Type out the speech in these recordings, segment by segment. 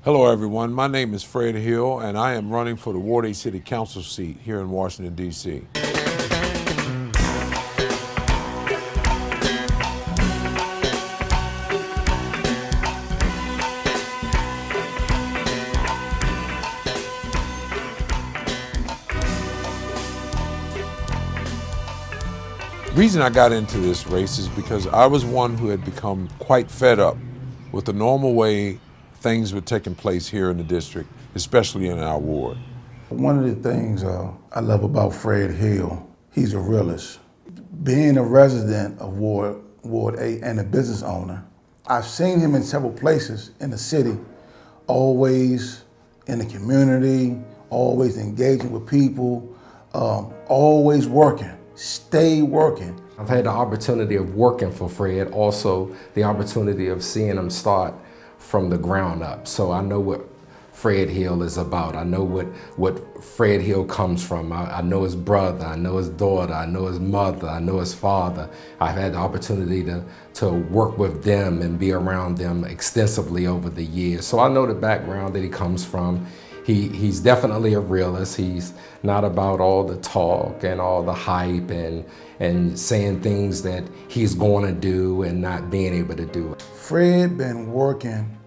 Hello, everyone. My name is Fred Hill, and I am running for the Ward 8 City Council seat here in Washington, D.C. The reason I got into this race is because I was one who had become quite fed up with the normal way things were taking place here in the district, especially in our ward. One of the things I love about Fred Hill, he's a realist. Being a resident of Ward 8 and a business owner, I've seen him in several places in the city, always in the community, always engaging with people, always working, stay working. I've had the opportunity of working for Fred, also the opportunity of seeing him start from the ground up. So I know what Fred Hill is about. I know what Fred Hill comes from. I know his brother, I know his daughter, I know his mother, I know his father. I've had the opportunity to work with them and be around them extensively over the years. So I know the background that he comes from. He's definitely a realist. He's not about all the talk and all the hype and saying things that he's going to do and not being able to do. Fred been working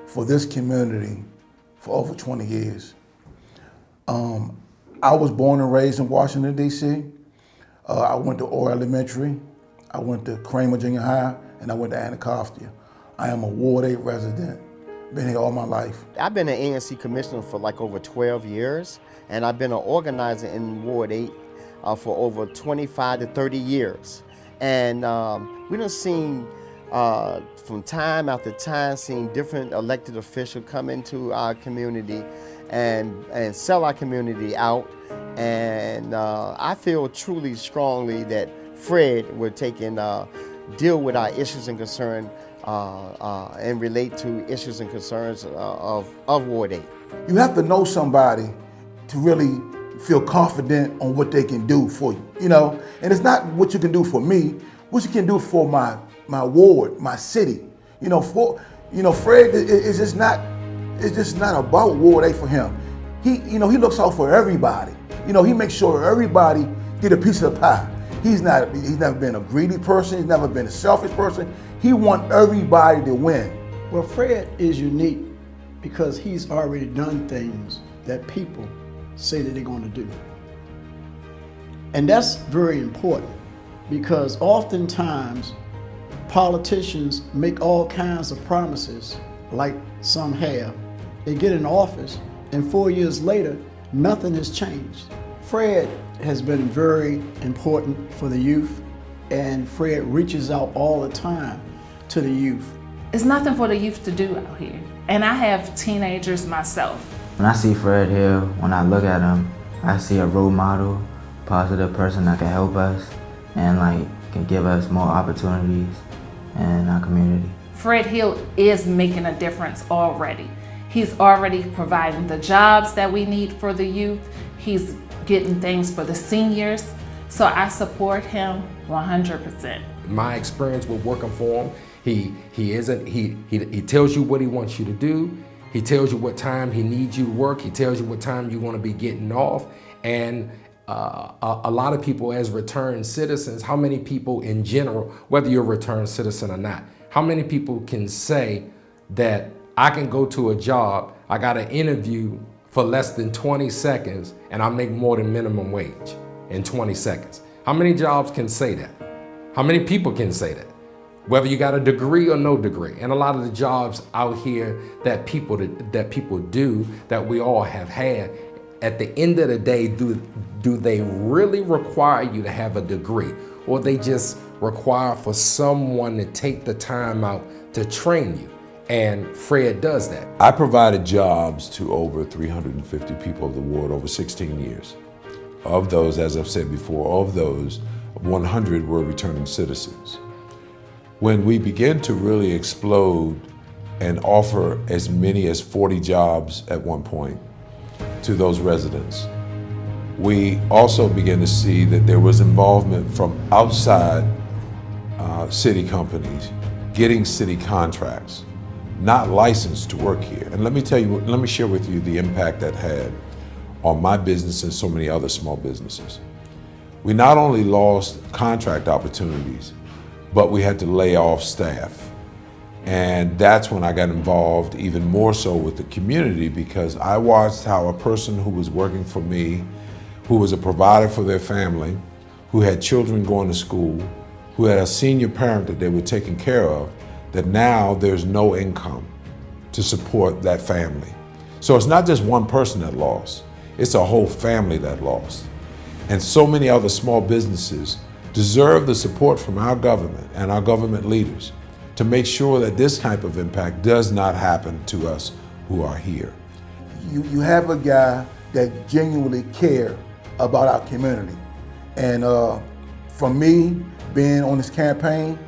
for this community for over 20 years. I was born and raised in Washington, D.C. I went to Orr Elementary, I went to Kramer Junior High, and I went to Anacostia. I am a Ward 8 resident. Been here all my life. I've been an ANC commissioner for like over 12 years, and I've been an organizer in Ward 8 for over 25 to 30 years. And we done seen from time after time, seen different elected officials come into our community and sell our community out. And I feel truly strongly that Fred will take and deal with our issues and concerns and relate to issues and concerns of Ward 8. You have to know somebody to really feel confident on what they can do for you, And it's not what you can do for me, what you can do for my ward, my city. Fred is just not, it's just not about Ward 8 for him. He looks out for everybody. He makes sure everybody get a piece of the pie. He's never been a greedy person, he's never been a selfish person. He wants everybody to win. Well, Fred is unique because he's already done things that people say that they're going to do. And that's very important because oftentimes politicians make all kinds of promises, like some have. They get in office and 4 years later, nothing has changed. Fred has been very important for the youth, and Fred reaches out all the time to the youth. It's nothing for the youth to do out here. And I have teenagers myself. When I see Fred Hill, when I look at him, I see a role model, positive person that can help us and can give us more opportunities in our community. Fred Hill is making a difference already. He's already providing the jobs that we need for the youth. He's getting things for the seniors. So I support him 100%. My experience with working for him, he tells you what he wants you to do. He tells you what time he needs you to work. He tells you what time you want to be getting off. And a lot of people as returned citizens, how many people in general, whether you're a returned citizen or not, how many people can say that I can go to a job, I got an interview for less than 20 seconds and I make more than minimum wage in 20 seconds? How many jobs can say that? How many people can say that? Whether you got a degree or no degree. And a lot of the jobs out here that people do, that we all have had, at the end of the day, do they really require you to have a degree? Or they just require for someone to take the time out to train you? And Fred does that. I provided jobs to over 350 people of the ward over 16 years. Of those, as I've said before, of those, 100 were returning citizens. When we began to really explode and offer as many as 40 jobs at one point to those residents, we also began to see that there was involvement from outside city companies getting city contracts, not licensed to work here. And let me share with you the impact that had on my business and so many other small businesses. We not only lost contract opportunities, but we had to lay off staff. And that's when I got involved even more so with the community, because I watched how a person who was working for me, who was a provider for their family, who had children going to school, who had a senior parent that they were taking care of, that now there's no income to support that family. So it's not just one person that lost, it's a whole family that lost. And so many other small businesses deserve the support from our government and our government leaders to make sure that this type of impact does not happen to us who are here. You have a guy that genuinely cares about our community. And for me, being on this campaign,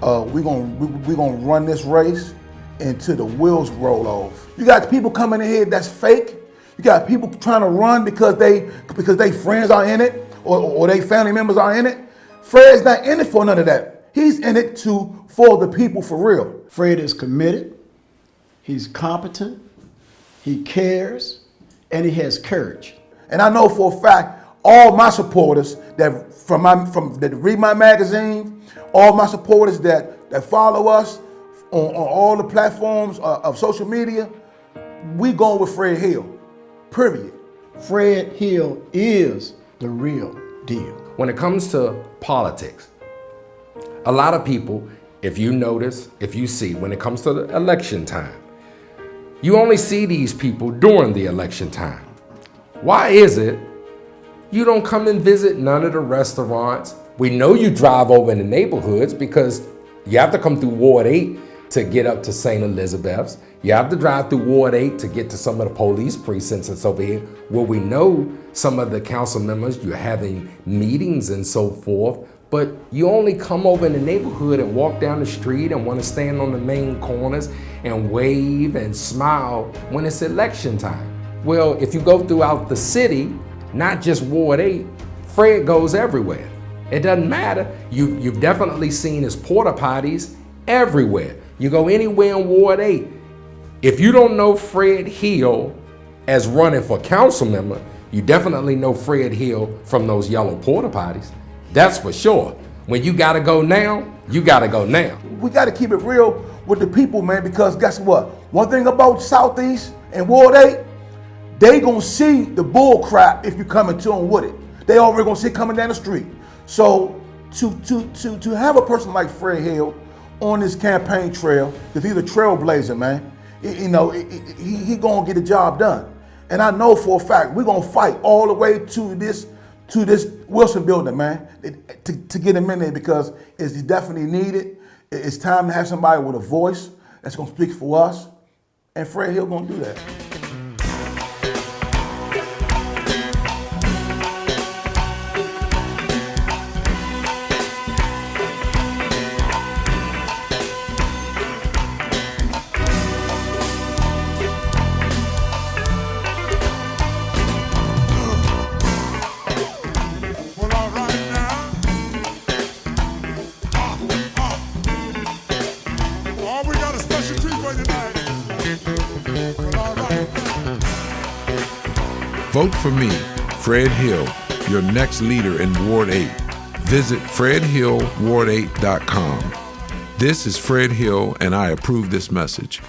we're gonna run this race until the wheels roll off. You got people coming in here that's fake. You got people trying to run because they friends are in it or they family members are in it. Fred's not in it for none of that. He's in it for the people for real. Fred is committed, he's competent, he cares, and he has courage. And I know for a fact, all my supporters that that read my magazine, all my supporters that follow us on all the platforms of social media, we going with Fred Hill. Period. Fred Hill is the real deal. When it comes to politics, a lot of people, if you notice, if you see, when it comes to the election time, you only see these people during the election time. Why is it you don't come and visit none of the restaurants? We know you drive over in the neighborhoods because you have to come through Ward 8 to get up to St. Elizabeth's. You have to drive through Ward 8 to get to some of the police precincts that's over here, where we know some of the council members, you're having meetings and so forth, but you only come over in the neighborhood and walk down the street and want to stand on the main corners and wave and smile when it's election time. Well, if you go throughout the city, not just Ward 8, Fred goes everywhere. It doesn't matter. You've definitely seen his porta potties everywhere. You go anywhere in Ward 8. If you don't know Fred Hill as running for council member, you definitely know Fred Hill from those yellow porta potties. That's for sure. When you gotta go now, you gotta go now. We gotta keep it real with the people, man, because guess what? One thing about Southeast and Ward 8, they gonna see the bull crap if you coming to them with it. They already gonna see it coming down the street. So to have a person like Fred Hill on this campaign trail, because he's a trailblazer, man. He gonna get the job done. And I know for a fact we're gonna fight all the way to this Wilson building, man, to get him in there, because it's definitely needed. It's time to have somebody with a voice that's gonna speak for us, and Fred Hill gonna do that. Vote for me, Fred Hill, your next leader in Ward 8. Visit fredhillward8.com. This is Fred Hill, and I approve this message.